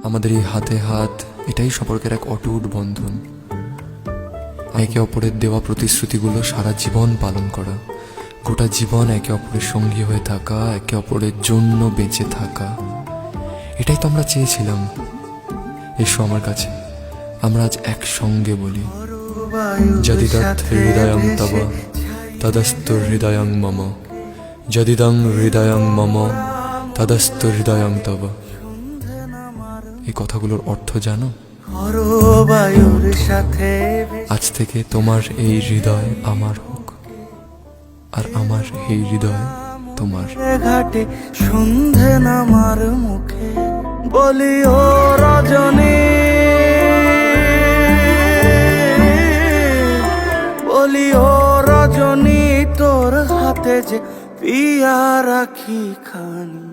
আমাদের এই হাতে হাত, এটাই সম্পর্কের এক অটুট বন্ধন। একে অপরের দেওয়া প্রতিশ্রুতিগুলো সারা জীবন পালন করা, গোটা জীবন একে অপরের সঙ্গী হয়ে থাকা, একে অপরের জন্য বেঁচে থাকা, এটাই তো আমরা চেয়েছিলাম। এসো আমার কাছে, আমরা আজ একসঙ্গে বলি, যদিদৎ হৃদয়ং তব তদস্তু হৃদয়ং মম, যদিদং হৃদয়ং মম তদস্তু হৃদয়ং তব। এই কথাগুলোর অর্থ জানো? আজ থেকে তোমার এই হৃদয় আমার হোক, আর আমার এই হৃদয় তোমার। ঘাটে সন্ধে নামার মুখে বলি ও রজনী, বলি ও রজনী, তোর হাতে যে পিয়া রাখি খানি।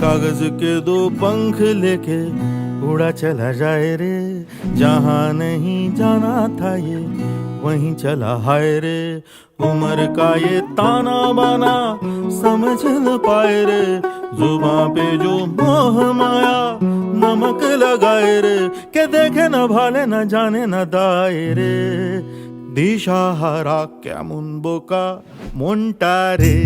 कागज के दो पंख लेके उड़ा चला जाए रे, जहाँ नहीं जाना था ये वहीं चला हाय रे। उम्र का ये ताना बाना समझ न पाए रे, जुबां पे जो मोह माया नमक लगाए रे, के देखे न भाले न जाने न दाए रे। দিশাহারা কেমন বোকা মনটা রে।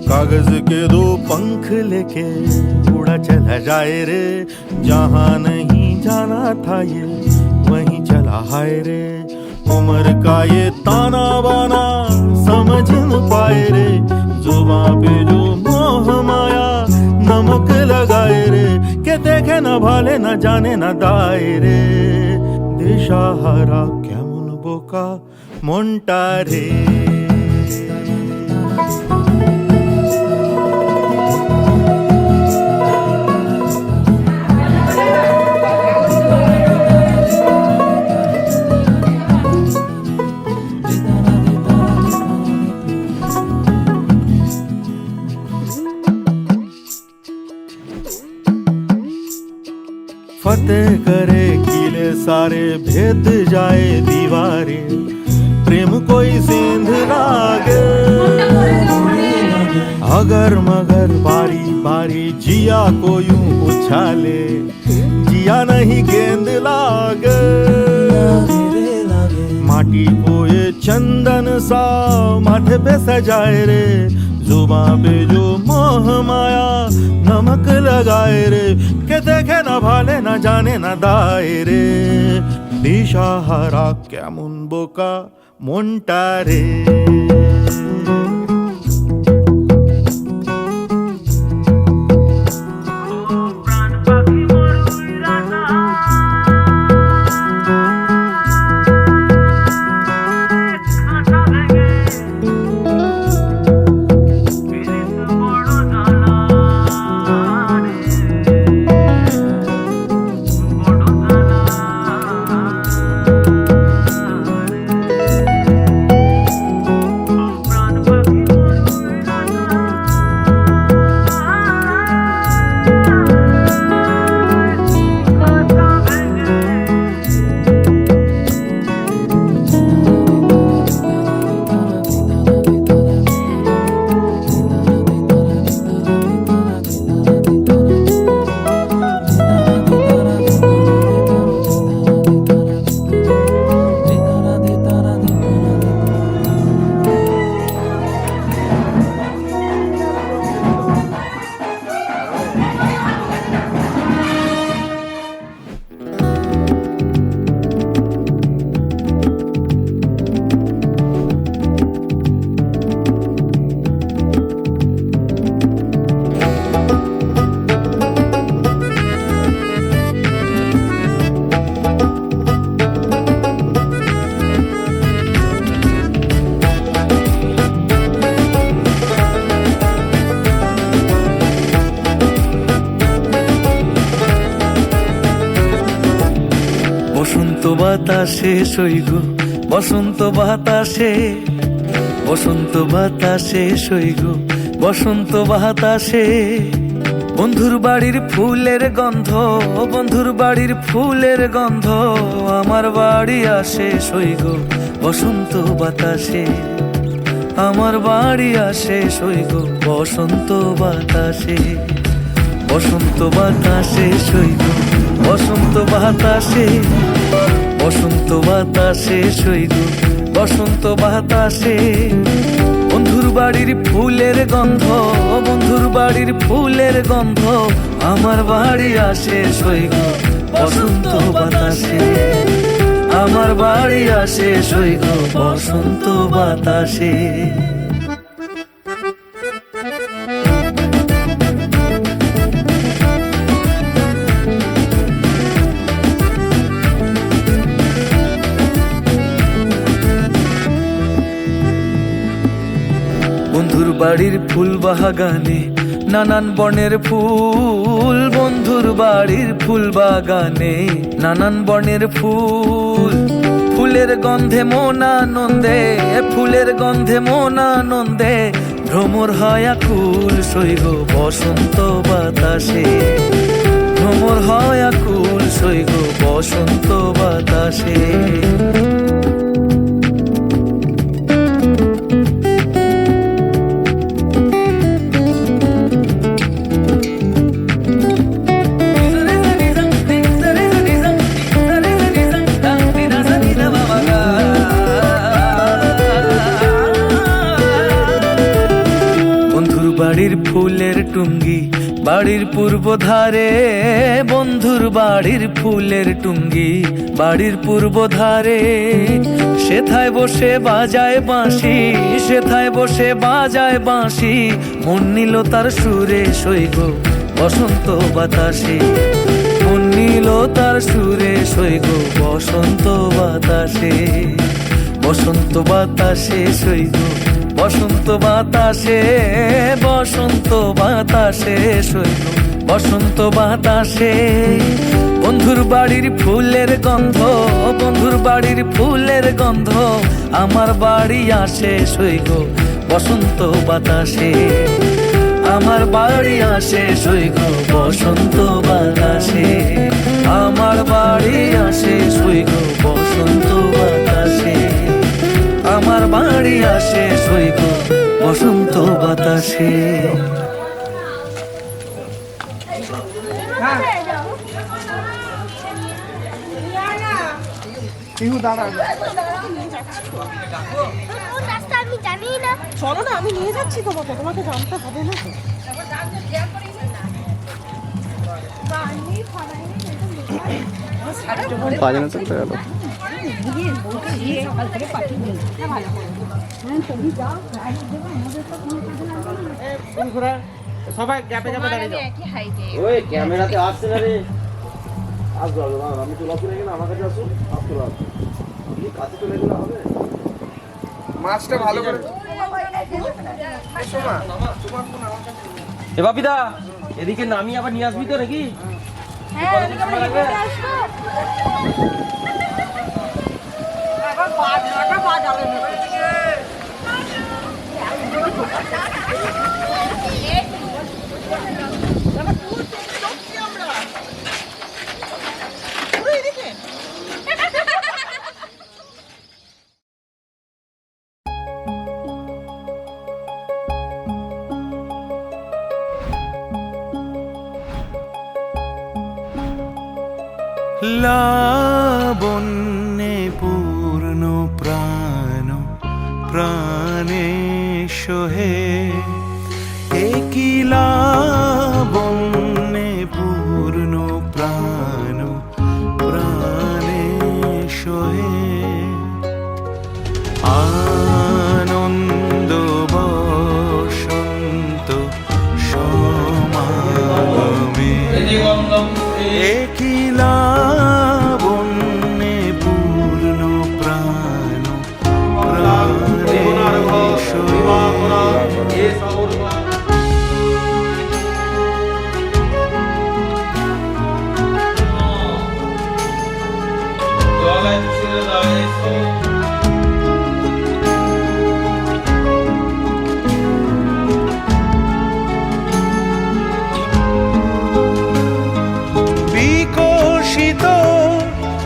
कागज के दो पंख लेके उड़ा चला जाए रे, जहाँ नहीं जाना था ये वहीं चला हाय रे। उम्र का ये ताना बाना समझ न पाए रे, जुबां पे जो मोह माया नमक लगाए रे, के देखे न भाले न जाने न दाए रे। দিশাহারা কেমন বোকা মনটা রে। फतेह करे किले सारे, भेद जाए दीवारें, प्रेम कोई सेंध लागे। अगर मगर बारी बारी जिया को यूं उछाले, जिया नहीं गेंद लागे। माटी को ये चंदन सा माथे पे सजाए रे, जुबां पे जो मोह माया नमक लगाए रे, के देखे न भाले न जाने न दाए रे। দিশাহারা কেমন বোকা মনটা রে। বসন্ত বাতাসে সইগ, বসন্ত বাতাসে, বসন্ত বাতাসে সইগ, বসন্ত বাতাসে। বন্ধুর বাড়ির ফুলের গন্ধ, বন্ধুর বাড়ির ফুলের গন্ধ আমার বাড়ি আসে সইগ বসন্ত বাতাসে, আমার বাড়ি আসে সইগ বসন্ত বাতাসে। বসন্ত বাতাসে সইগ, বসন্ত বাতাসে, বসন্ত বাতাসে সইগ, বসন্ত বাতাসে। বন্ধুর বাড়ির ফুলের গন্ধ, বন্ধুর বাড়ির ফুলের গন্ধ আমার বাড়ি আসে সইগ বসন্ত বাতাসে, আমার বাড়ি আসে সইগ বসন্ত বাতাসে। বন্ধুর বাড়ির ফুল বাগানে নানান বর্ণের ফুল, বন্ধুর বাড়ির ফুল বাগানে নানান বর্ণের ফুল। ফুলের গন্ধে মন আনন্দে, ফুলের গন্ধে মন আনন্দে ভ্রমর হয় আকুল সইগ বসন্ত বাতাসে, ভ্রমর হয় আকুল সইগ বসন্ত বাতাসে। বাড়ির ফুলের টুঙ্গি বাড়ির পূর্ব ধারে, বন্ধুর বাড়ির ফুলের টুঙ্গি বাড়ির পূর্ব ধারে। সেথায় বসে বাজায় বাঁশি, সেথায় বসে বাজায় বাঁশি মন নিল তার সুরে সইগ বসন্ত বাতাসে, মন নিল তার সুরে সইগ বসন্ত বাতাসে। বসন্ত বাতাসে সইগ, বসন্ত বাতাসে, বসন্ত বাতাসে সইগ বসন্ত বাতাসে। বন্ধুর বাড়ির ফুলের গন্ধ, বন্ধুর বাড়ির ফুলের গন্ধ আমার বাড়ি আসে সইগ বসন্ত বাতাসে, আমার বাড়ি আসে সইগ বসন্ত বাতাসে, আমার বাড়ি আসে সইগ বসন্ত বাতাসে, আমার বাড়ি আসে সইগ বসন্ত বাতাসে। আমি জানি না, চলো না আমি নিয়ে যাচ্ছি তোমাকে, তোমাকে জানতে হবে না সবাই গ্যাপে গ্যাপে দাঁড়িয়ে ওই ক্যামেরাতে আসছে না রে, আসবো আমি তো লক্ষ্য রেখে না, আমার কাছে আসুন, আসতে পারবো কাছে চলে গেলে হবে। মাছটা ভালো করে এ বাপিদা এদিকে নামি আবার নিয়ে আসবি তো নাকি? লাবণ্যে পূর্ণ প্রাণ প্রাণে সোহে, একই লাবণ্যে পূর্ণ প্রাণ প্রাণে সোহে। আনন্দ বসন্ত সমাগমে একই লাবণ্যে পূর্ণ প্রাণ প্রাণে সোহে। বিকশিত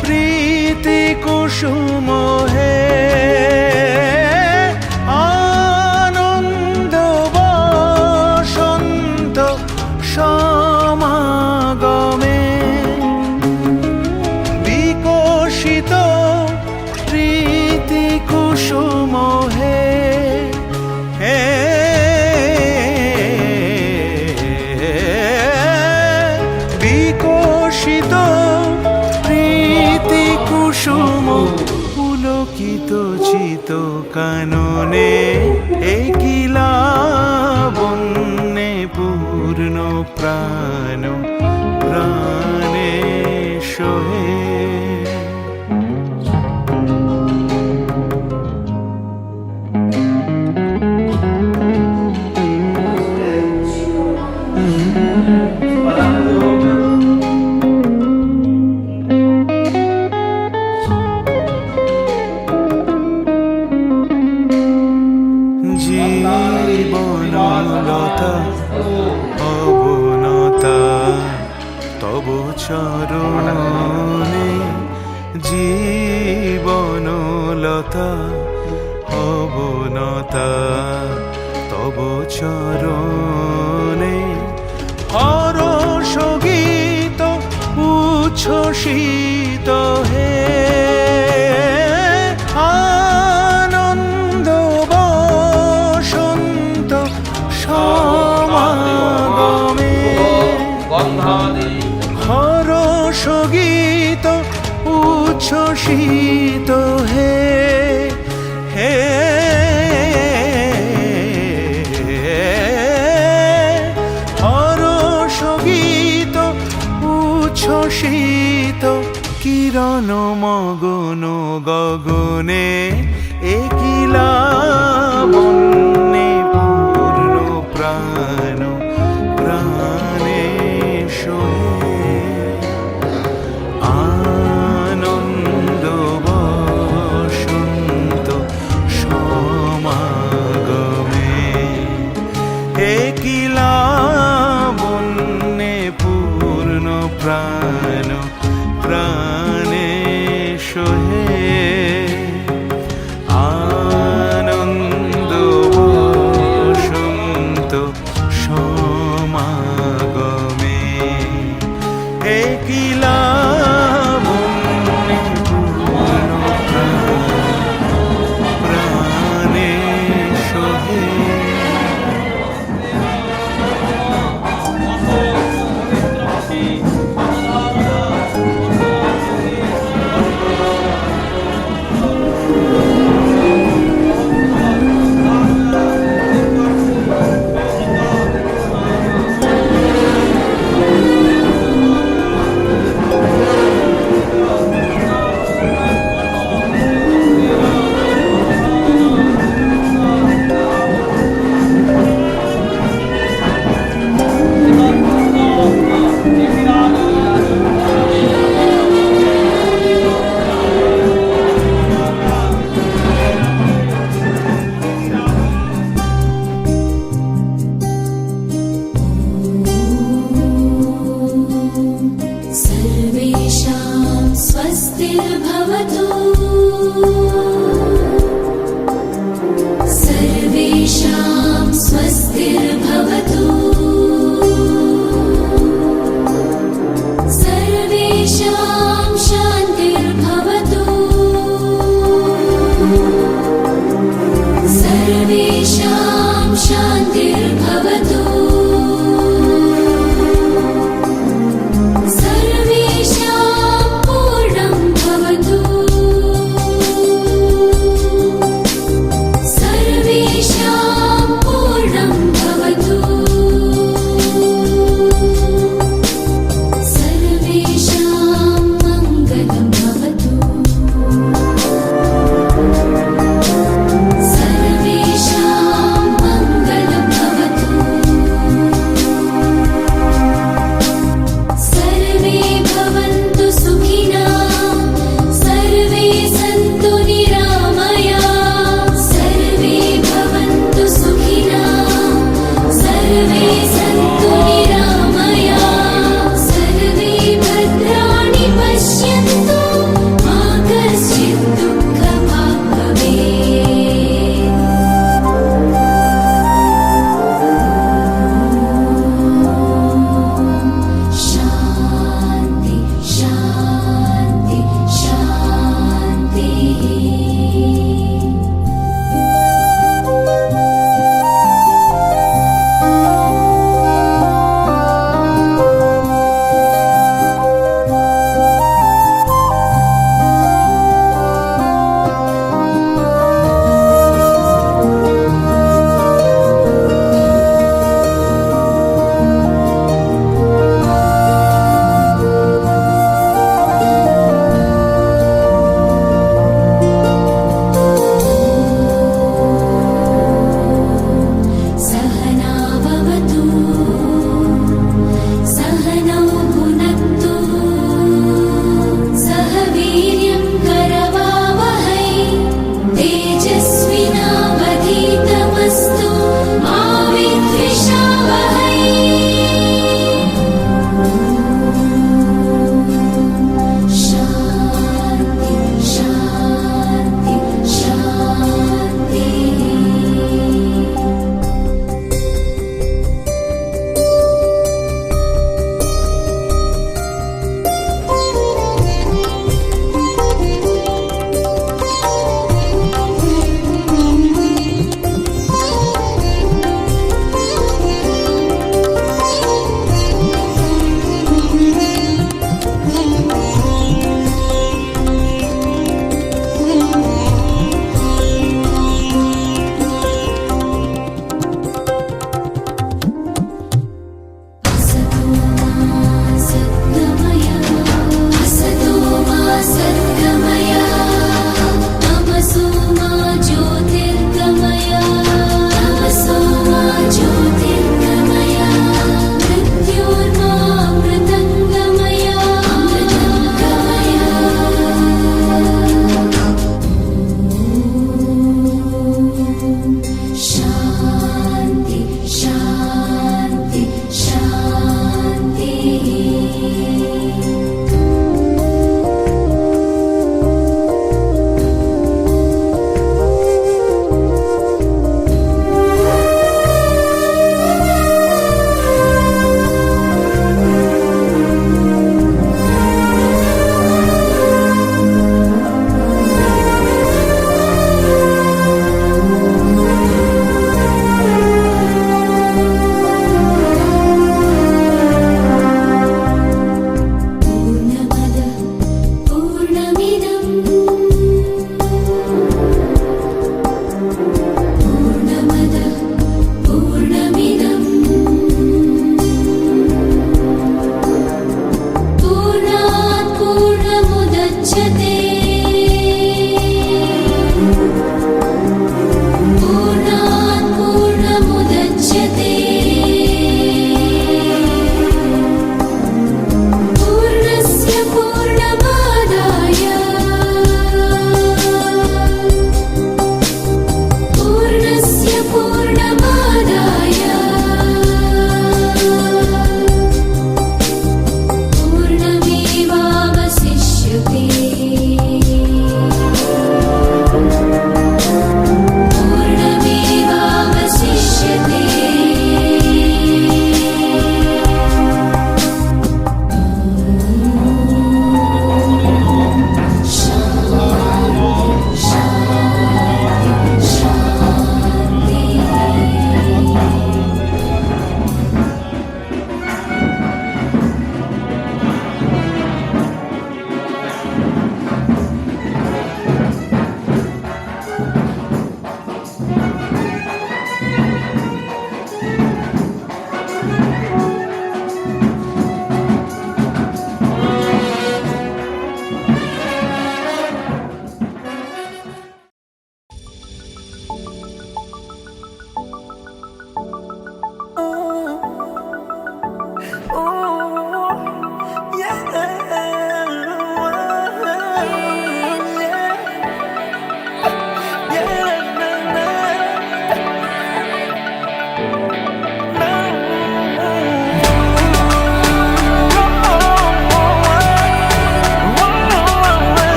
প্রীতি কুসুম হে আনন্দ বসন্ত সমাগমে বিকশিত প্রীতি কুসুম হে বিকশিত প্রীতি কুসুম পুলকিত চিত কাননে একিলা বন্যে পূর্ণ প্রাণ প্রাণে সোহে জীবনলতা অবনতা তব চরণে জীবনলতা অবনতা তব চরণে হরষ গীত উচ্ছ্বসিত হে আনন্দ বসন্ত সমাগমে হরষ গীত উচ্ছ্বসিত হে হে হরষ গীত উচ্ছ্বসিত কিরণ মগন গগনে একিলা বন্যে পূর্ণ প্রাণ প্রাণে সোহে আনন্দ বসন্ত সমাগমে একিলা বন্যে পূর্ণ প্রাণ প্রাণে সোহে আনন্দ বসন্ত সমাগমে একিলা বন্যে পূর্ণ প্রাণে সোহে सर्वेषां स्वस्तिर्भवतु सर्वेषां स्वस्तिर्भवतु सर्वेषां शान्तिर्भवतु सर्वेषां शान्तिर्भवतु सर्वेषां पूर्णं भवतु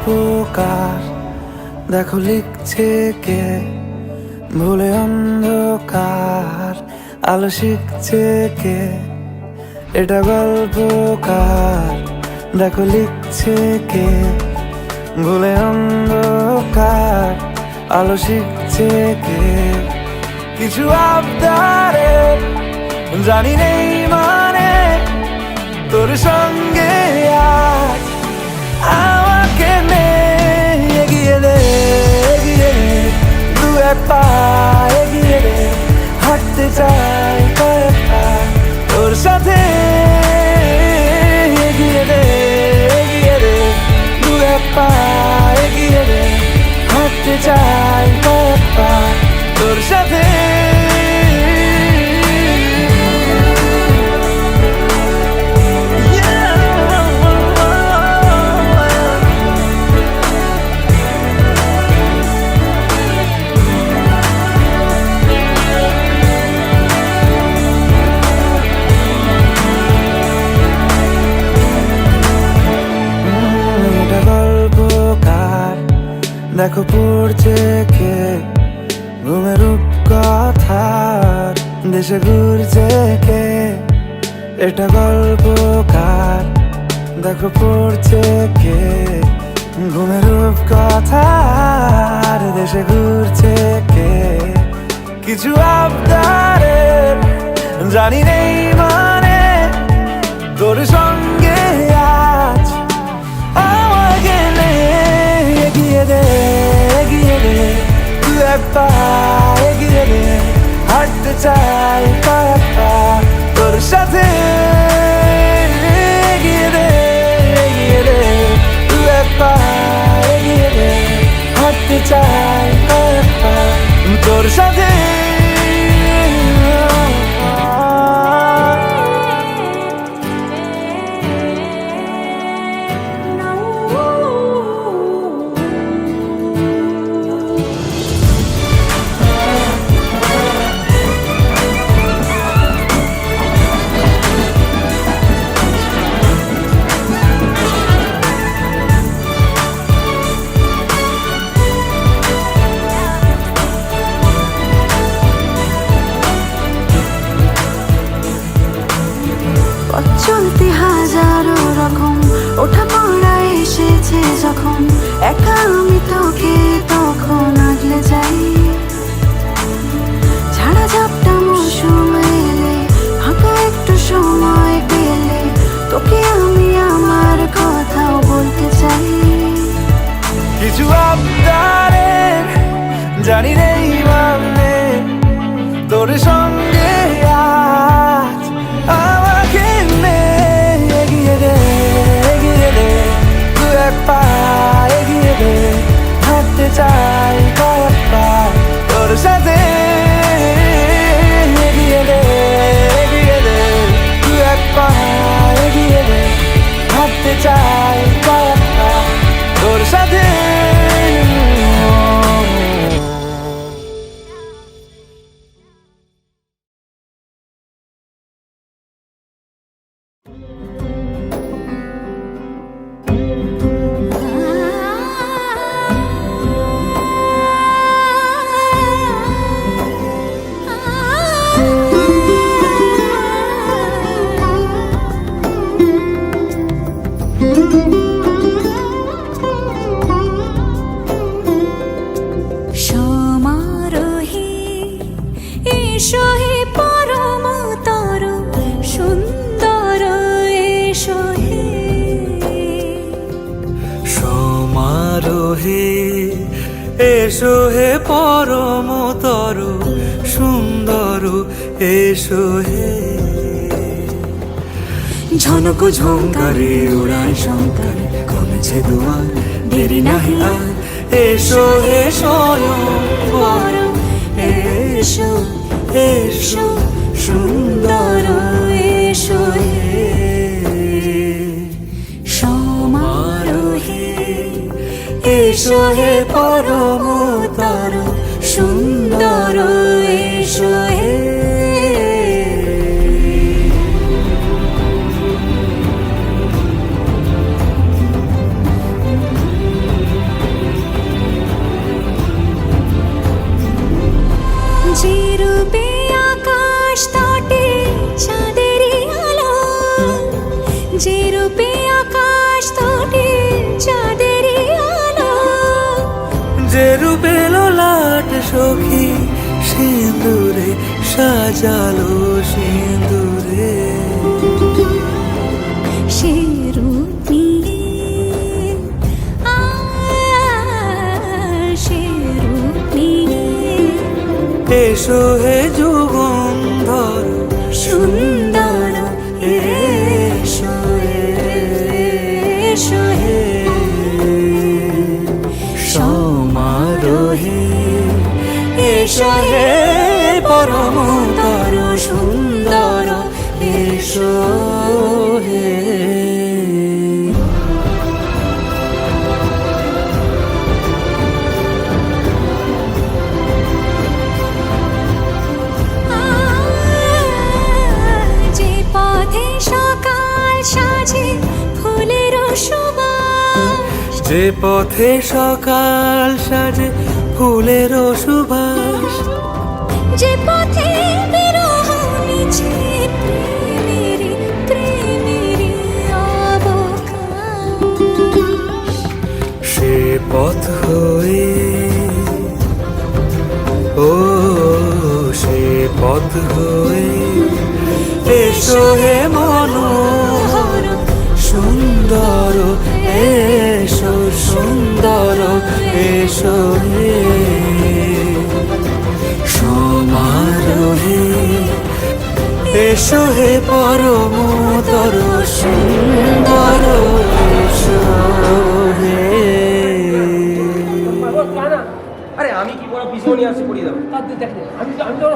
গল্পকার দেখো লিখছে কে, ভুলে অন্ধকার আলো শিখছে কে। এটা গল্পকার দেখো লিখছে কে, ভুলে অন্ধকার আলো শিখছে কে। কিছু আবদারে জানি নেই মানে তোর সঙ্গে আজ আমাকে নে এগিয়ে দে, এগিয়ে দে, দু এক পা এগিয়ে দে, হাঁটতে চাই কয়েক পা তোর সাথে। এগিয়ে দে, এগিয়ে দে, দু এক পা এগিয়ে দে, হাঁটতে চাই কয়েক পা তোর সাথে। দেখো পড়ছে কে, ঘুমের রূপকথার দেশে ঘুরছে কে। এটা গল্পকার দেখো পড়ছে কে, ঘুমের রূপকথার দেশে ঘুরছে কে। কিছু আবদারের জানি নেই মানে তোর সঙ্গে আজ আমাকে নে এগিয়ে দে, এগিয়ে দে, দু এক পা এগিয়ে দে, হাঁটতে চাই কয়েক পা তোর সাথে। এগিয়ে দে, এগিয়ে দে, দু এক পা এগিয়ে দে, হাঁটতে চাই কয়েক পা তোর সাথে। চলতে হাজারো রকম ওঠা পড়া এসেছে যখন, একা আমি তোকে তখন আগলে যাই। ঝাড়া ঝাপটা মৌসুম এলে, ফাঁকা একটু সময় পেলে, তোকে আমি আমার কথাও বলতে চাই। কিছু আবদারের জানি নেই মানে তোর সঙ্গে আজ আমাকে নে এগিয়ে দে, এগিয়ে দে, দু এক পা এগিয়ে দে, হাঁটতে চাই কয়েক পা তোর সাথে। এগিয়ে দে, এগিয়ে দে, দু এক পা এগিয়ে দে, হাঁটতে চাই কয়েক পা তোর সাথে। সমারোহে এসো হে পরমতর সুন্দর এসো হে। সমারোহে এসো হে পরমতর সুন্দর এসো হে। ঝনক ঝঙ্কারে ওড়ায় শঙ্কারে কমেছে দুয়ার, দেরি নাহি আর এসো হে স্বয়ং পরম এসো, এসো সুন্দর এসো হে। সমারোহে এসো হে পরমতর সুন্দর এসো হে। যে রূপে আকাশ তটে চাঁদেরই আলো, যে রূপে লোলাট সখী সিঁদুরে সাজালো সিঁদুরে। সে রূপ নিয়ে সে রূপ নিয়ে এসো হে যুগন্ধর সুন্দর এসো এসো হে সমারোহে এসো হে পরমতর সুন্দর এসো হে। যে পথে সকাল সাজে ফুলের সুবাস, যে পথে সকাল সাজে ফুলের সুবাস, যে পথে বিরহ মিছে প্রেমেরই প্রেমেরই অবকাশ, সে পথ হয়ে ও সে পথ হয়ে এসো হে মনোহর সুন্দর এসো সুন্দর এসো হে সমারোহে এসো হে পরমতর সুন্দর এসো হে। আরে আমি কি বড় পিছনে নিয়ে আসছি পড়িয়ে দেবো আমি তো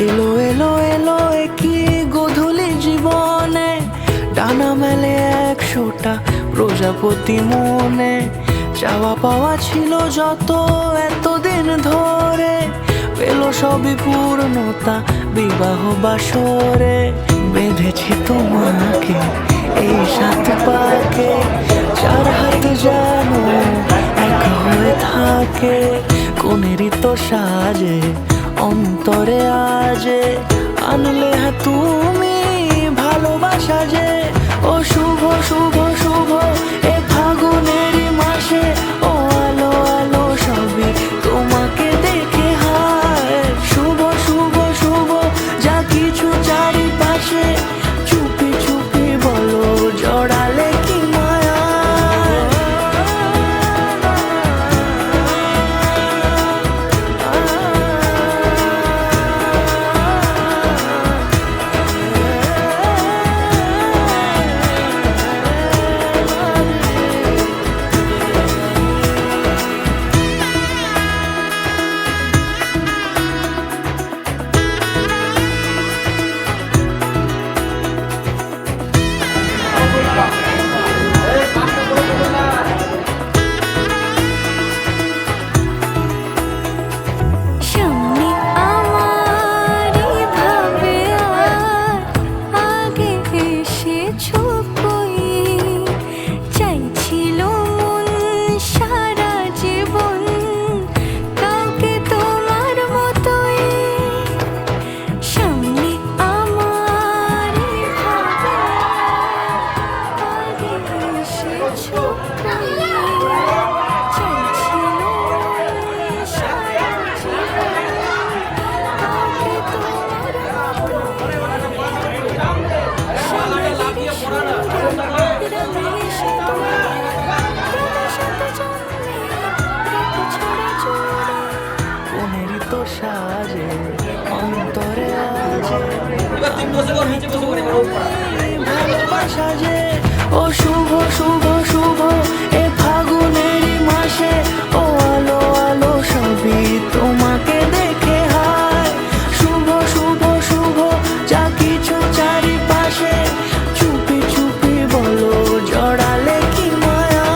এলো এলো এলো কি গোধূলি জীবনে ডানা মেলে 100টা প্রজাপতি মনে, চাওয়া পাওয়া ছিল যত এতদিন ধরে পেল সবই পূর্ণতা বিবাহ বাসরে। বেঁধেছি তোমাকে এই 7 পাকে, 4 হাত যেন এক হয়ে থাকে, কোনেরই তো সাজে অন্তরে আজে আনলে হ্যাঁ তুমি ভালোবাসা যে। ও শুভ শুভ শুভ এ ফাগুনেরই মাসে, ও আলো আলো সবই তোমাকে দেখে হায়। শুভ শুভ শুভ যা কিছু চারিপাশে, চুপি চুপি বলো জড়ালে কি মায়া। বসে পড়, নিচে বসে পড়ে এবার উপর। ভালোবাসা যে ও শুভ শুভ শুভ এ ফাগুনেরই মাসে ও আলো আলো সবই তোমাকে দেখে হায় শুভ শুভ শুভ যা কিছু চারিপাশে চুপি চুপি বলো জড়ালে কি মায়া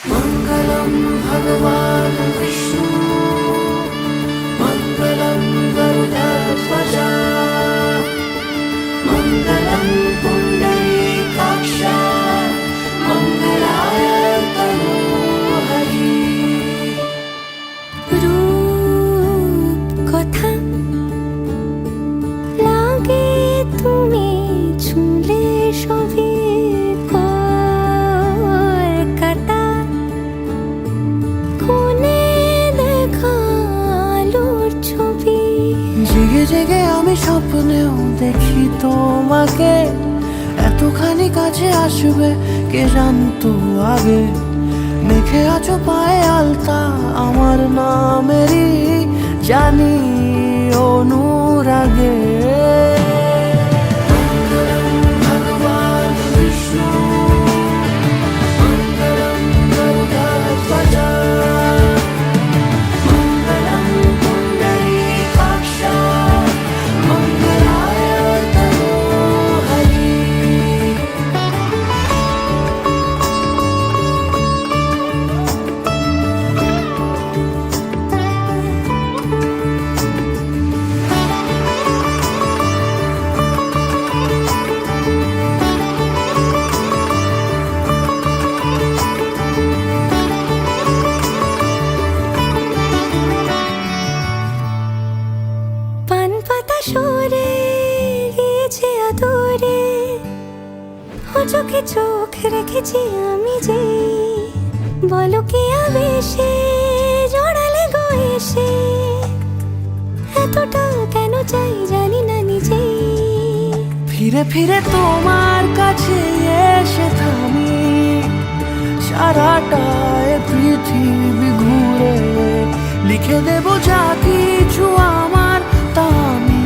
मंगलम भगवान विष्णु मंगलम गरुडध्वजा मंगलम पुंडरीकाक्ष मंगलाय तनोहरि রূপ কথা লাগে তুমি ছুলে সবই কলকাতা কোনে দেখা আলোর ছবি জেগে জেগে আমি স্বপ্নেও দেখি তোমাকে এতখানি কাছে আসবে কে জানতো আগে মেখে আছো পায়ে আলতা আমার নামেরই জানি অনুরাগে মঙ্গলম ভগবান বিষ্ণু মঙ্গলম গরুডধ্বজা মঙ্গলম পুণ্ডরীকাক্ষ মঙ্গলায় তনোহরি পান পাতা সরে গিয়েছে আদরে ও চোখে চোখ রেখেছি আমি যে বলো কি আবেশে জড়ালে গো এসে এতটা কেন চাই জানি না নিজেই ফিরে ফিরে তোমার কাছে এসে থামি সারাটা এ পৃথিবী ঘুরে লিখে দেব যা কিছু আমার তা আমি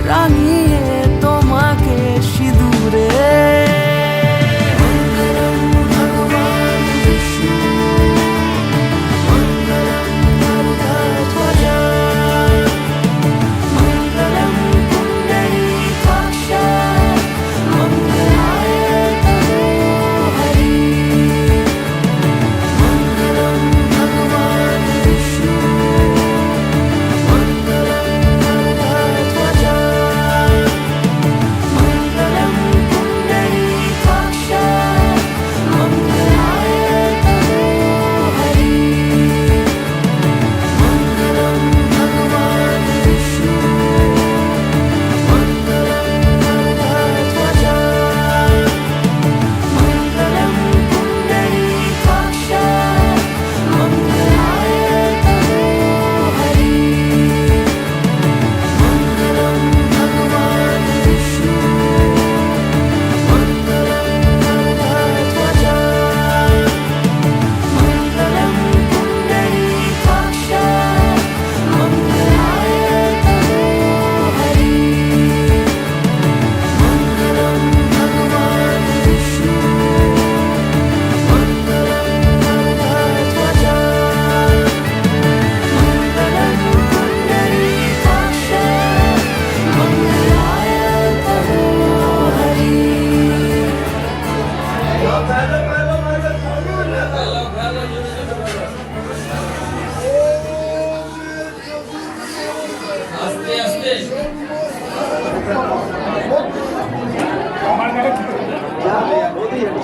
রাঙিয়ে তোমাকে সিঁদুরে মঙ্গলম ভগবান বিষ্ণু মঙ্গলম গরুডধ্বজা মঙ্গলম পুণ্ডরীকাক্ষ মঙ্গলায় তনোহরি মঙ্গলম ভগবান বিষ্ণু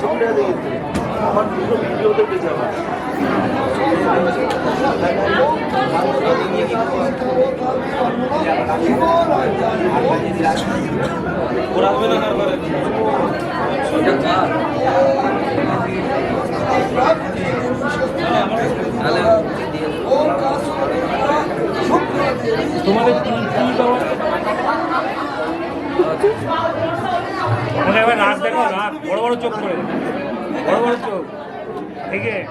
ছবিটা দেখি আমাকে এবার নাচ দেখো, নাচ বড় বড় চোখ করে, বড় বড় চোখ, ঠিক আছে?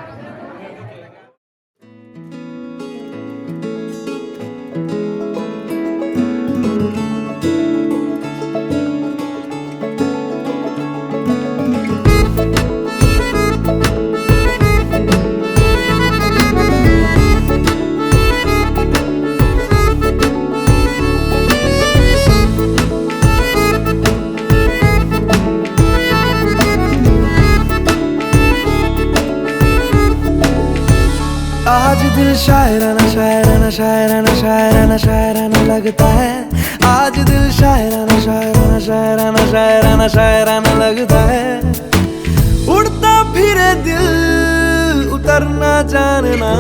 आज दिल शायराना शायराना शायराना शायराना शायराना लगता है। आज दिल शायराना शायराना शायराना शायराना शायराना लगता है। उड़ता फिरे दिल उतरना जानना।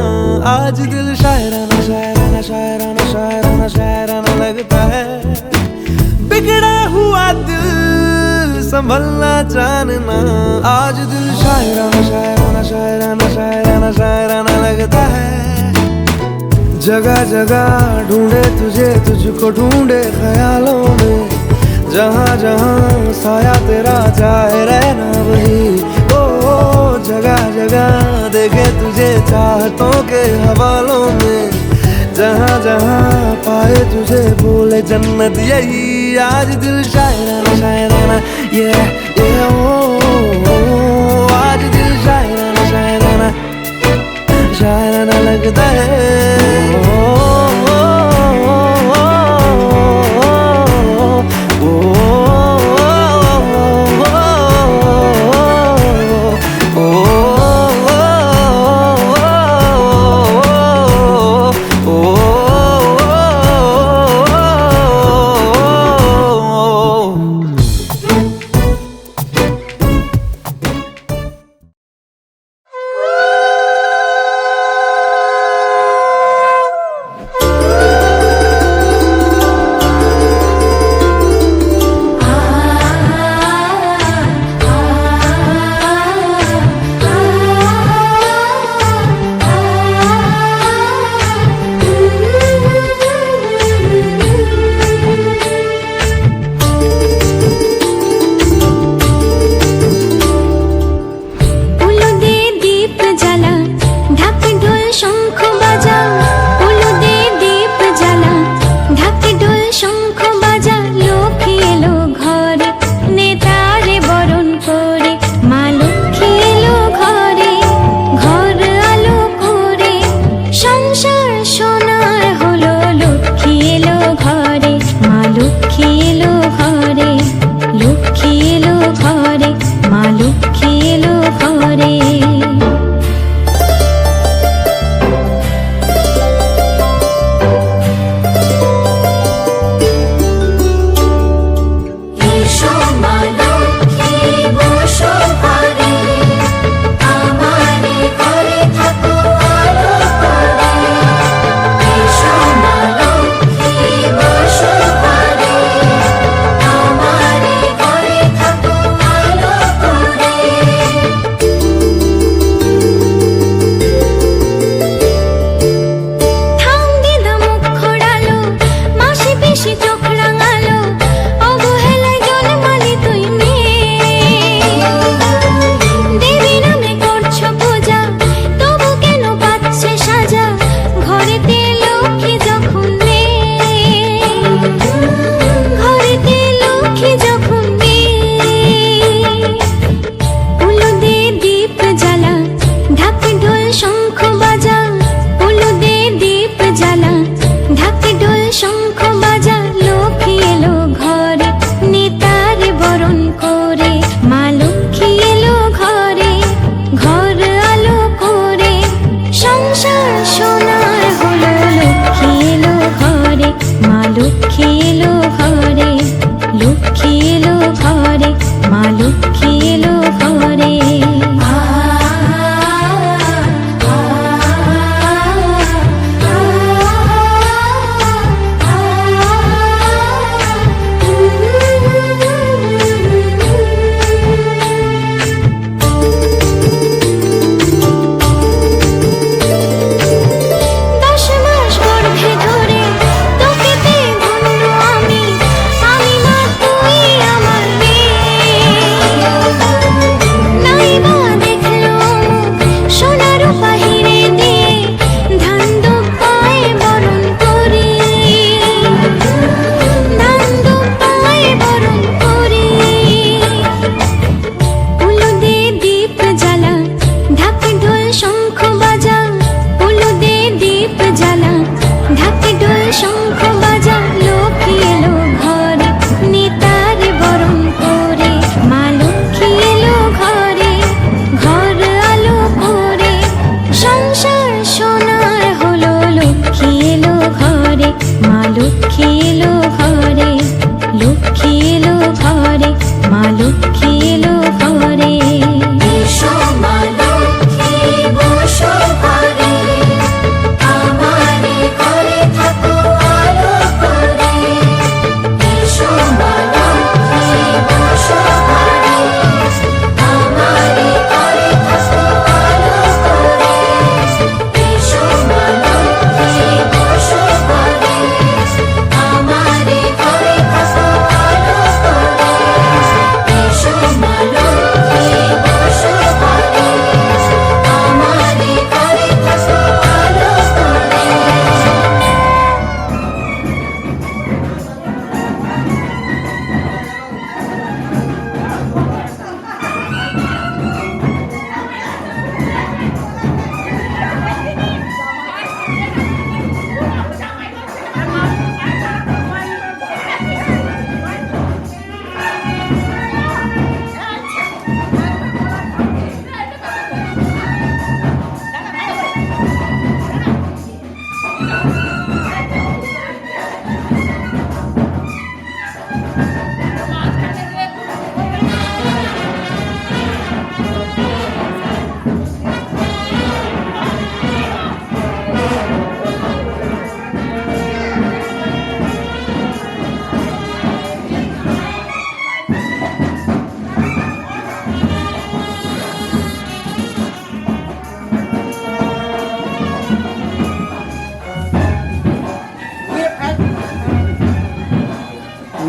आज दिल शायराना शायराना शायराना शायराना शायराना लगता है। बिगड़ा हुआ दिल संभलना जानना। आज दिल शायराना शायराना शायराना शायराना शायराना लगता है। जगह जगह ढूंढे तुझे, तुझको ढूंढे ख्यालों में। जहाँ जहाँ साया तेरा जाए रहना वही। ओ जगह जगह देखे तुझे चाहतों के हवालों में। जहाँ जहाँ पाए तुझे बोले जन्नत यही। आज दिल शायराना शायराना ये ओ आज दिल शायराना शायराना शायराना लगता है।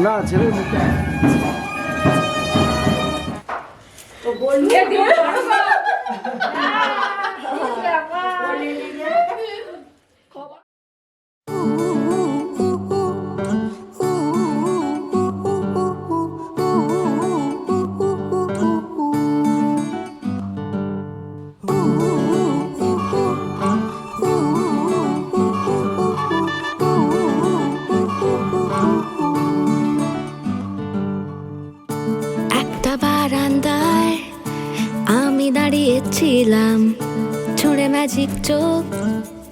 না ছেলে মুখে একটা বারান্দায় আমি দাঁড়িয়েছিলাম, ছুঁড়ে ম্যাজিক চোখ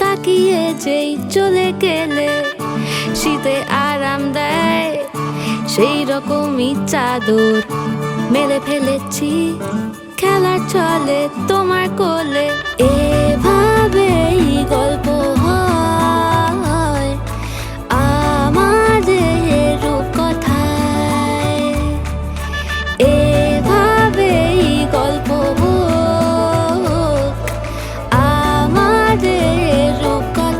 তাকিয়ে যেই চলে গেলে, শীতে আরাম দেয় সেই রকমই চাদর মেলে ফেলেছি, খেলা চলে তোমার কোলে। এভাবেই গল্প হয় আমাদের রূপকথায়, এভাবেই গল্প হোক আমাদের রূপকথায়।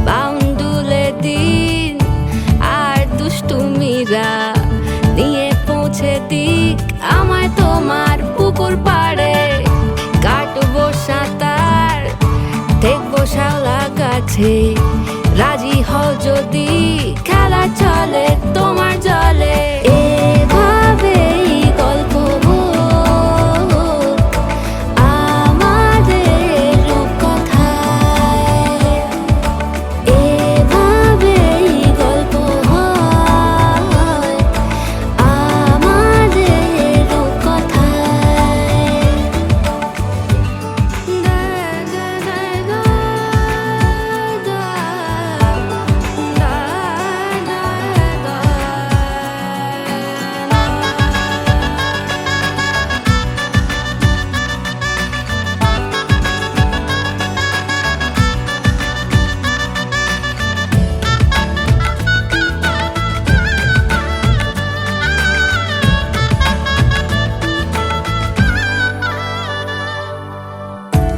বাউন্ডুলে দিন আর দুষ্টুমিরা নিয়ে পৌঁছে দিক আমায় তোমার পুকুর পাড়ে, কাটবো সাঁতার দেখবো শাওলা গাছে, রাজি হও যদি খেলা চলে তোমার জলে। এভাবেই গল্প হোক আমাদের রূপকথায়, এভাবেই গল্প হয় আমাদের রূপকথায়।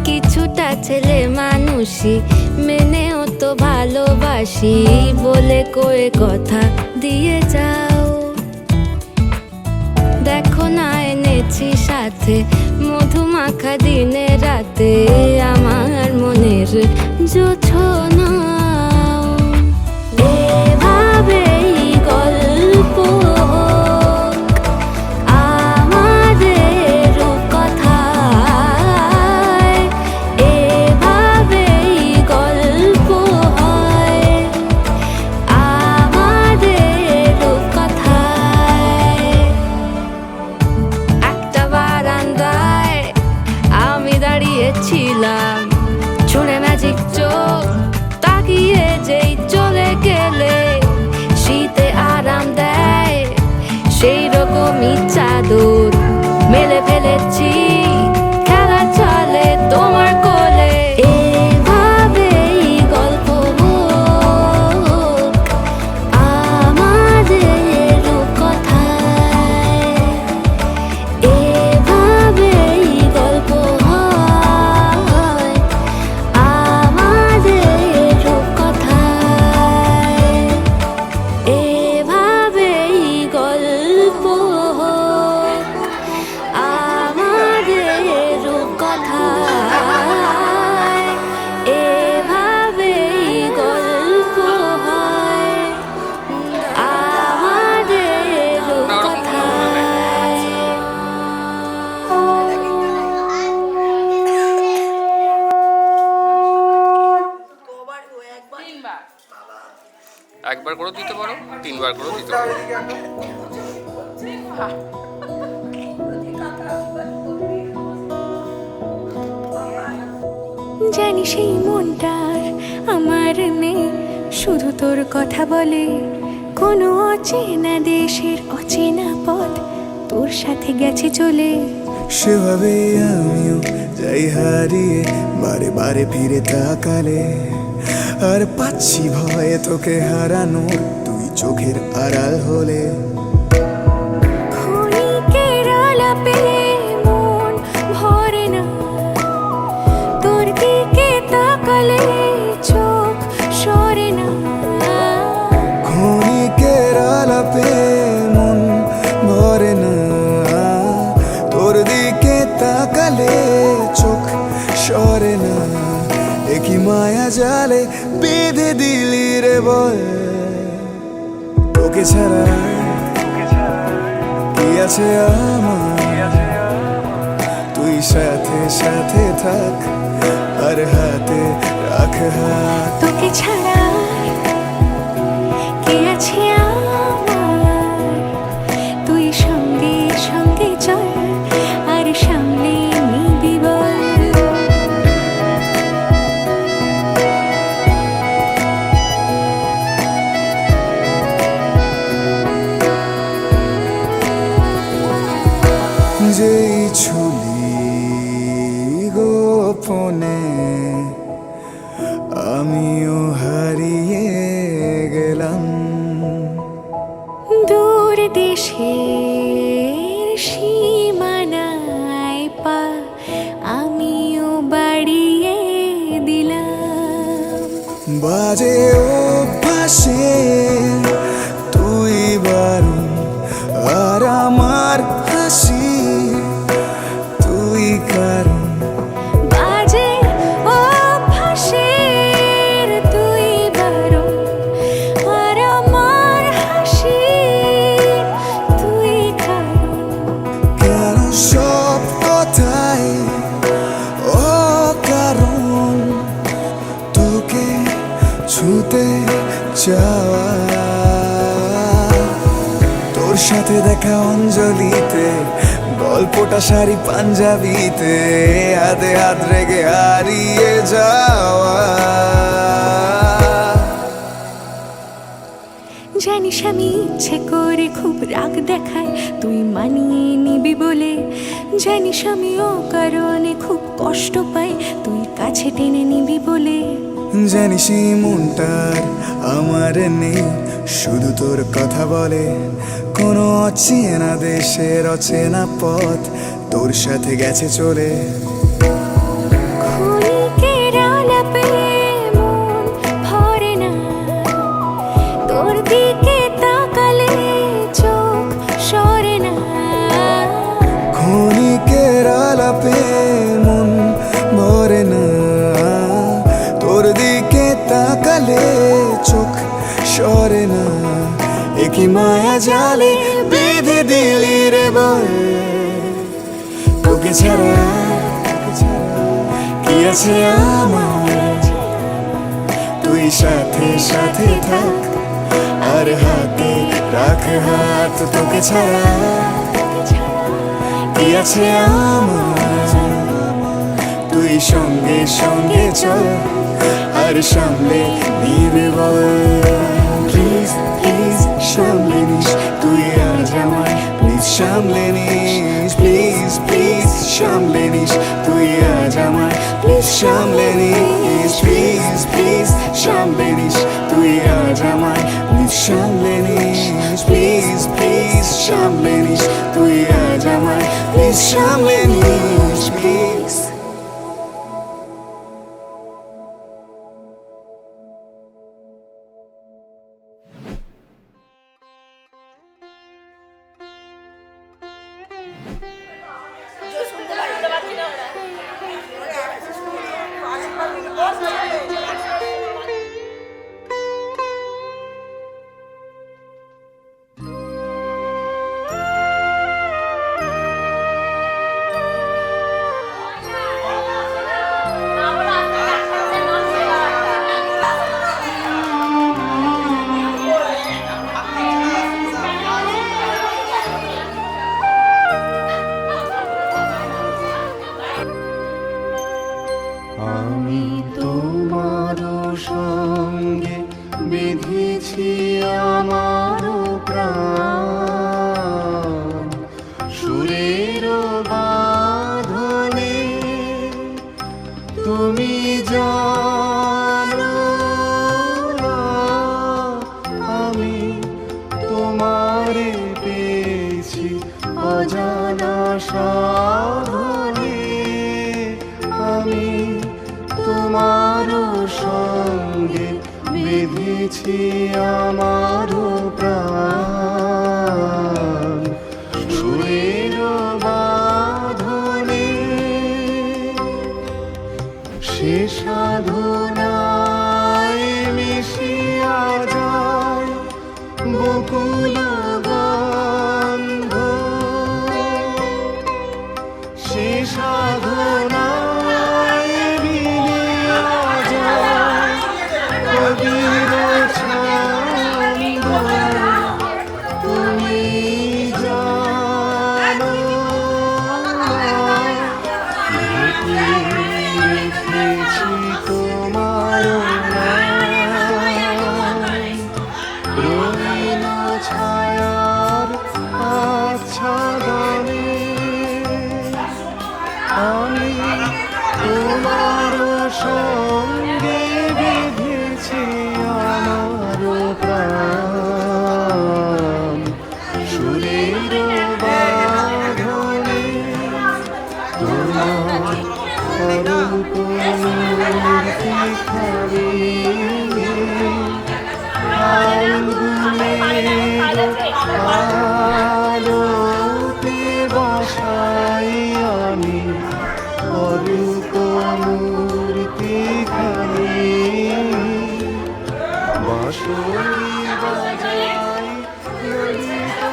কিছুটা ছেলে মানুষই মেনেও তো ভালোবাসি, বলে কয়ে কথা দিয়ে যাও। দেখো না এনেছি সাথে মধুমাখা দিনে রাতে আমার মনের জোছনা। এভাবেই গল্প হোক আমাদের রূপকথায়, এভাবেই গল্প হয় আমাদের রূপকথায়। একটা বারান্দায় আমি দাঁড়িয়েছিলাম, ছুঁড়ে ম্যাজিক চোখ তাকিয়ে যেই চলে গেলে, শীতে আরাম দেয় সেই রকমই চাদর মেলে ফেলেছি, খেলা চলে তোমার কোলে। এভাবেই গল্প হোক আমাদের রূপকথায়, এভাবেই গল্প হয় আমাদের রূপকথায়, এভাবেই গল্প হোক আমাদের রূপকথায়, এভাবেই গল্প হয় আমাদের রূপকথায়। একবার করে দিতে পারো, তিনবার করে দিতে পারো। জানি সেই মনটার আমার নেই, শুধু তোর কথা বলে, কোনো অচেনা দেশের অচেনা পথ তোর সাথে গেছে চলে। সেভাবে আমিও যাই হারিয়ে বারে বারে ফিরে তাকালে, আর পাচ্ছি ভয়ে তোকে হারানোর, তুই চোখের আড়াল হলে। ক্ষণিক আলাপে মন ভরে না, তোর দিকে তাকালে চোখ সরে না, একই মায়া জালে বেঁধে দিলি রে বল। তোকে ছাড়া কি আছে আমার, তুই সাথে সাথে থাক আর হাতে রাখ হাত। তোকে ছাড়া কে আছে আমার, তুই সঙ্গে সঙ্গে চল আর সামনে নিবি বল। যেই ছুলি গোপনে আমিও হারিয়ে গেলাম, দূর দেশের সীমানায় পা আমিও বাড়িয়ে দিলাম। বাজে অভ্যাসে তুই বারণ আর আমার হাসি তুই কারণ। বাজে অভ্যাসের তুই বারণ আর আমার হাসি তুই কারণ। কেন সব কথাই অকারণ, তোকে ছুতে চাওয়া, তোর সাথে দেখা অঞ্জলিতে, গল্পটা শাড়ি পাঞ্জাবিতে, হাতে হাত রেখে হারিয়ে যাওয়া। জানিস আমি ইচ্ছে করে খুব রাগ দেখাই তুই মানিয়ে নিবি বলে, জানিস আমি অকারণে খুব কষ্ট পাই তুই কাছে টেনে নিবি বলে। জানিস এই মনটার আমার নেই, শুধু তোর কথা বলে, কোনো অচেনা দেশের অচেনা পথ তোর সাথে গেছে চলে। ক্ষণিকের আলাপে মন ভরে না, তোর দিকে তাকালে চোখ সরে না। ক্ষণিকের আলাপে মন ভরে না, তোর দিকে তাকালে চোখ সরে না, একই মায়া জালে বেঁধে দিলি রে বল। তোকে ছাড়া কি আছে আমার, তুই সাথে সাথে থাক আর হাতে রাখ হাত। তোকে ছাড়া কি আছে আমার, তুই সঙ্গে সঙ্গে চল আর সামলে নিবি বল। প্লিজ প্লিজ সামলে নিস তুই আজ আমায়, প্লিজ সামলে নিস, প্লিজ প্লিজ সামলে নিস তুই আজ আমায়, প্লিজ সামলে নিস, প্লিজ প্লিজ সামলে নিস তুই আজ আমায়, প্লিজ সামলে নিস, প্লিজ প্লিজ সামলে নিস তুই আজ আমায়, প্লিজ সামলে নিস, প্লিজ। আমি তোমার সঙ্গে বেঁধেছি আমার প্রাণ, সুরের বাঁধনে তুমি জানো না আমি তোমারে পেয়েছি অজানা সাধনে। আমি তোমার সঙ্গে বেঁধেছি আমার প্রাণ। মুকুল গন্ধ সে সাধনায় বিলিয়া যায় কবির ছন্দ তুমি জানো রেখেছি তোমার রঙিন ছায়ার আচ্ছাদনে আমি তোমার সঙ্গে বেঁধেছি আমার প্রাণ সুরের বাঁধনে তোমার অরূপ মূর্তি খাড়িয়ে আলোতে বসাই আমি অরূপ মূর্তি খানি বাঁশরি বাজাই ললিত বাসন্তী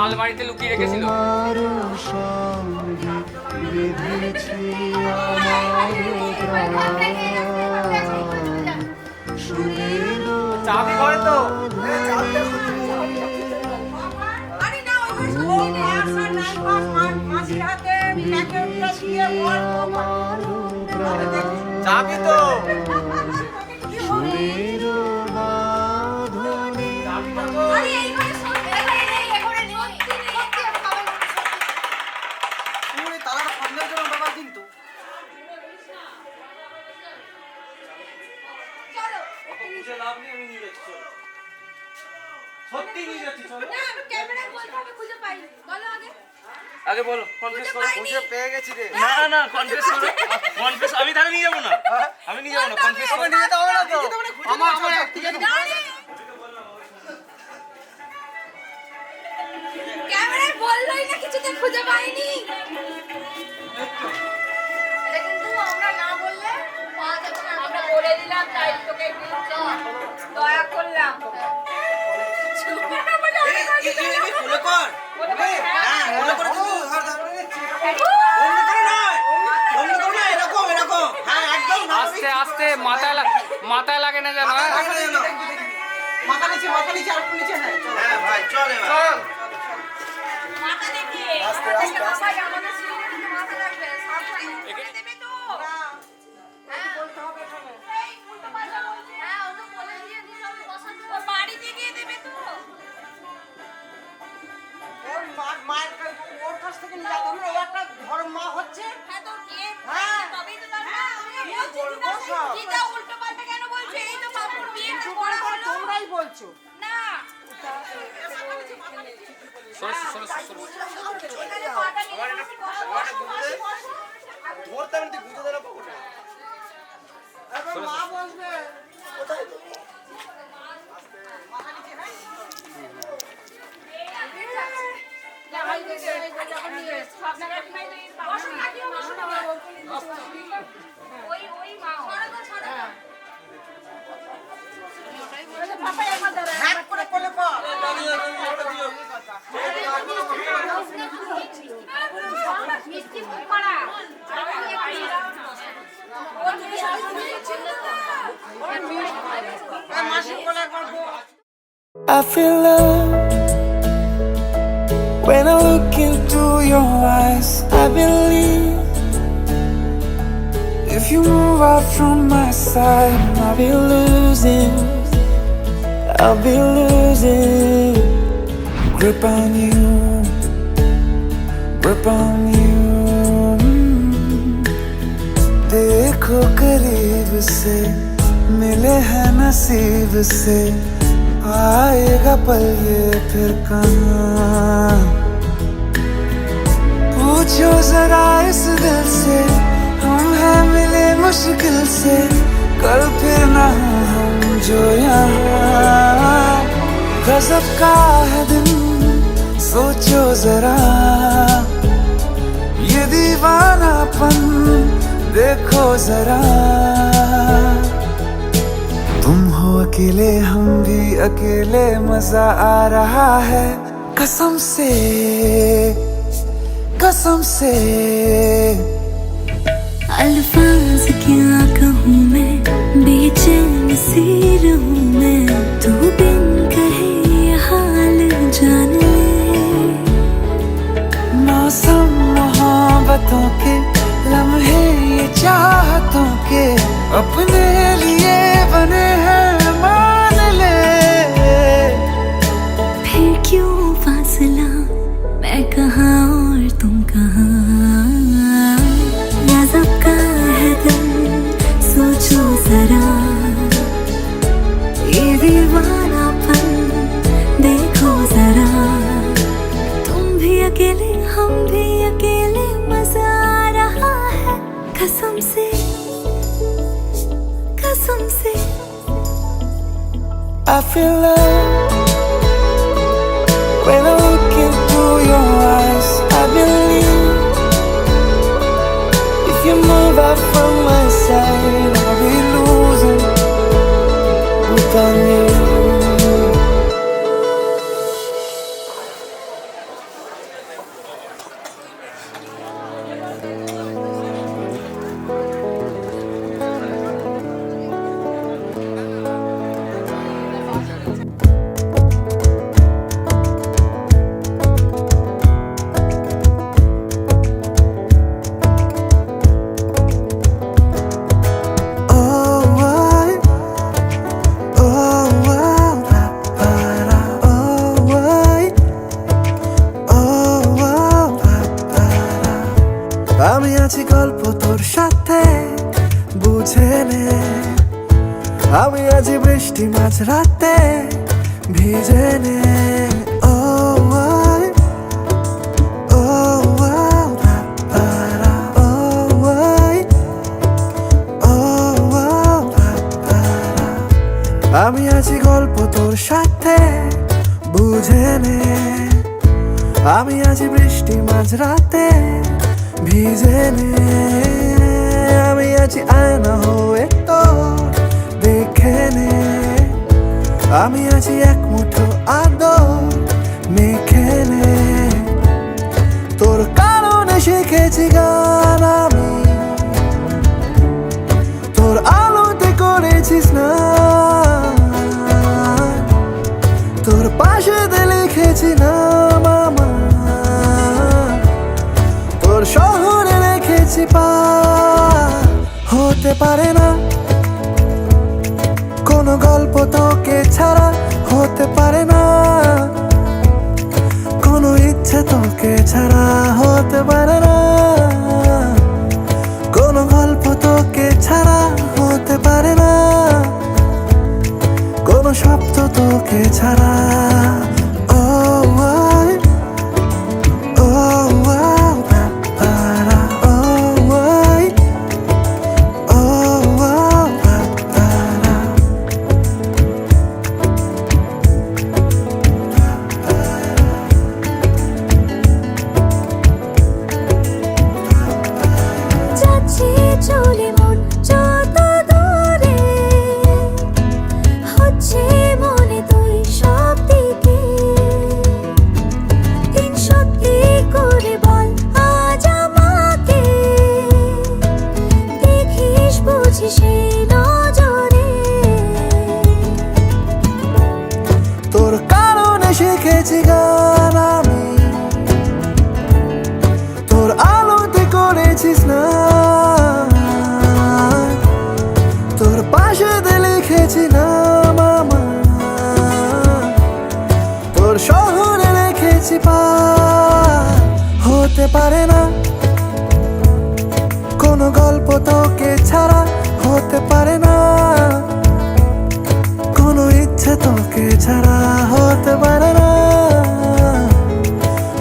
আলমারিতে লুকিয়ে রেখেছিল। চাবি ঘরে তো চাবি তো আগে বলো কনফেস করো। খুঁজে পেয়ে গেছি রে। না না কনফেস করো। কনফেস আমি তাহলে নিয়ে যাব না। আমি নিয়ে যাব না কনফেস করো। নিয়ে যেতে হবে না তো। আমার ঠিক আছে। ক্যামেরায় বললোই না কিছুতে খুঁজে পাইনি। এটা কিন্তু আমরা না বললে পাওয়া যাবে না। আমরা বলে দিলাম তাই তোকে একটু দয়া করলাম। ফলো কর। হ্যাঁ ফলো করে দিবি। এরকম এরকম। হ্যাঁ একদম আস্তে আস্তে মাথায় লাগে না যেন। মাথা নিচে আর একটু নিচে। হ্যাঁ ভাই চল এবার। চল। মাথা দেখিয়ে আস্তে আস্তে ভাই আমাদের সিরিয়ালে কিন্তু মাথা লাগবে। সাবধানে দেবে তো। হ্যাঁ বলতে হবে এখানে। এই উল্টো পাল্টা বলছে। হ্যাঁ ওটা বলে দিয়ে দিতে হবে বসাতে। ওর বাড়িতে গিয়ে দেবে তো। ওর ওর কাছ থেকে নিয়ে যাবো আমরা। ও একটা ঘর মা হচ্ছে। হ্যাঁ তো কে হ্যাঁ তবেই তো দরকার। আমি বলছি দিদা উল্টো পাল্টা কেন বলছো? এই তো বাবুর বিয়েটা করা হলো। তোমরাই বলছো না ধরতে আমি বুঝে দেবো কোথায়। এবার মা বলবে কোথায় তো হ্যাঁ করে কোলে পা মিষ্টি করা মাসির কোলে একবার বউ। I feel love when I look into your eyes. I believe if you move out from my side, I'll be losing grip on you, grip on you. देखो करीब से मिले हैं नसीब से, आएगा पल ये फिर कहाँ। पूछो जरा इस दिल से, हम हैं मिले मुश्किल से, कल फिर ना हो हम जो यहाँ। गजब का है दिन सोचो जरा, ये दीवानापन देखो जरा। तुम हो अकेले हम भी अकेले, मजा आ रहा है कसम से, कसम से। अल्फाज क्या कहूँ मैं, बेचैन सी रहूँ मैं, तू बिन कहे ये हाल जान ले। मौसम मोहब्बतों के लम्हे ये चाहतों के, अपने लिए बने हैं मान ले। फिर क्यों फासला, मैं कहाँ और तुम कहाँ। गजब का है दिल सोचो जरा, ये दीवानापन देखो जरा। तुम भी अकेले हम भी अकेले, मजा आ रहा है कसम से, कसम से। I feel love when I look into your eyes. I believe if you move out from my side, I'll be losing without you. আমি আছি গল্প তোর সাথে বুঝে নে, আমি আছি বৃষ্টি মাঝ রাতে ভিজে নে। ও আই, ও আও, পারা, ও আই, ও আও, পারা। আমি আছি গল্প তোর সাথে বুঝে নে, আমি আছি বৃষ্টি মাঝ রাতে ভিজে নে। আমি আছি আয়না হয়ে তোর দেখে নে, আমি আছি এক মুঠো আদর মেখে নে। তোর কারণে শিখেছি গান আমি, তোর আলোতে করেছি স্নান, তোর পাশেতে লিখেছি নাম আমার, তোর শহরে রেখেছি পার। হতে পারে না কোনো গল্প তোকে ছাড়া, হতে পারে না কোনো ইচ্ছে তোকে ছাড়া, হতে পারে না কোনো গল্প তোকে ছাড়া, হতে পারে না কোনো শব্দ তোকে ছাড়া। ও আই, ও আও, পারা, ও আই, ও আও, পারা। যাচ্ছে চলে মন যত দূরে, হচ্ছে মনে তুই সব দিকে। শিখেছি গান আমি, তোর আলোতে করেছিস না, তোর পাশেতে লিখেছি নাম আমার, তোর শহরে রেখেছি পার। হতে পারে না কোনো গল্প তোকে ছাড়া, হতে পারে না কোনো ইচ্ছে তোকে ছাড়া, হতে পারে না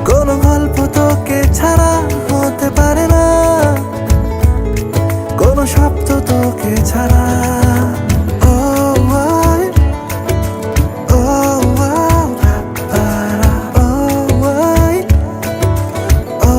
কোনো গল্প তোকে ছাড়া, হতে পারে না কোনো শব্দ তোকে ছাড়া। Oh, I, oh, I, oh, I, oh, I, oh,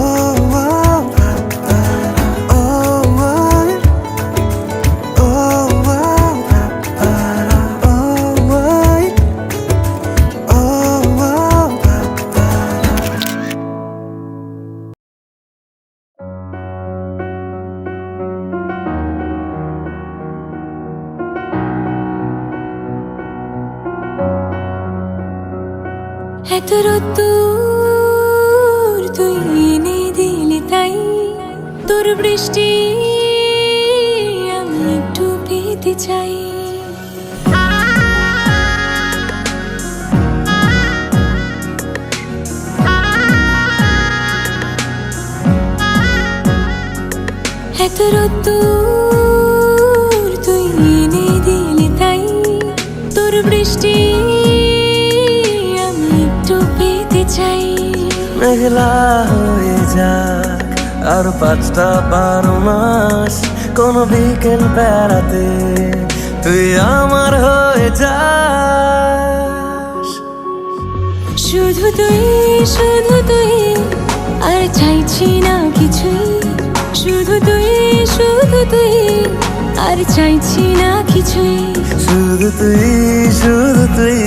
এত রোদ্দুর তুই এনে দিলি তাই, তোর বৃষ্টি আমি একটু পেতে চাই। এত রোদ্দুর তুই এনে দিলি তাই, তোর বৃষ্টি আমি একটু পেতে চাই। মেঘলা হয়ে যাক আর 5টা-12 মাস, কোন বিকেল বেড়াতে তুই আমার হয়ে যাস। শুধু তুই, শুধু তুই, আর চাইছি না কিছুই। শুধু তুই, শুধু তুই, আর চাইছি না কিছুই। শুধু তুই, শুধু তুই,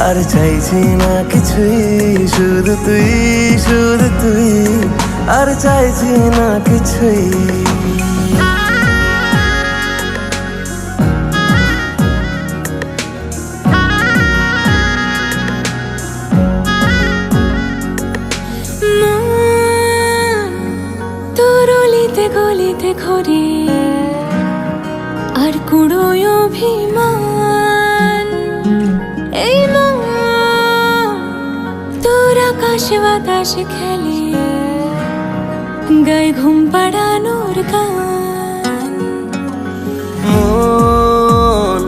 আর চাইছি না কিছুই। শুধু তুই, শুধু তুই, আর চাইছি না কিছুই। তোর অলিতে গলিতে ঘরে আর কুড়োয় অভিমান, এই মন তোর আকাশে বাতাসে খেলে, গায়ে ঘুম পাড়ানোর গান। মন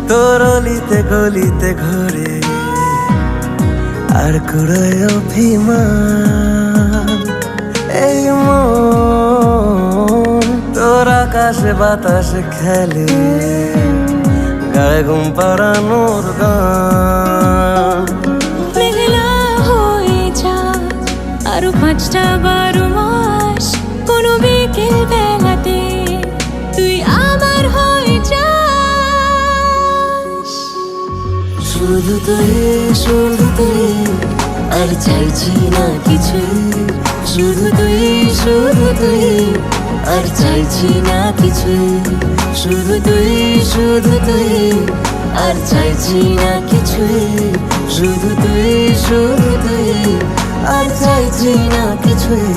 তোর অলিতে গলিতে ঘরে আর কুড়োয় অভিমান, এই মন তোর আকাশে বাতাসে খেলে, গায়ে ঘুম পাড়ানোর গান। মেঘলা হয়ে যাক আরো 5টা-12 মাস, কোনো বিকেল বেলাতে তুই আমার হয়ে যাস। শুধু তুই, শুধু তুই, আর চাইছি না কিছুই। শুধু তুই, শুধু তুই, আর চাইছি না কিছুই। শুধু তুই, শুধু তুই, আর চাইছি না কিছুই। শুধু তুই, শুধু তুই, আর চাইছি না কিছুই।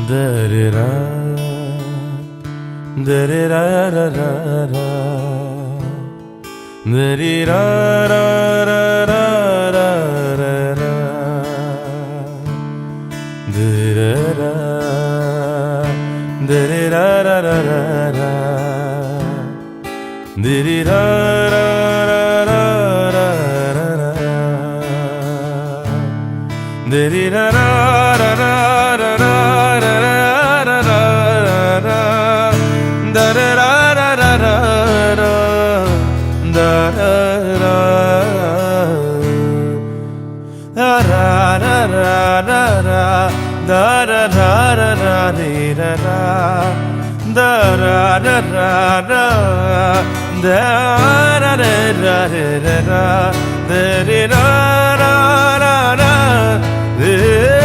दरेरा दरेरा रा रा रा दरेरा रा रा रा रा रा रा दरेरा दरेरा रा रा रा रा दरेरा रा रा रा रा रा रा दरेरा रा रा रा रा रा रा रा रा रा दरेरा रा रा रा रा दरेरा रा रा रा रा रा da da da da da dee da da da da da da da da da da da da da da da da da da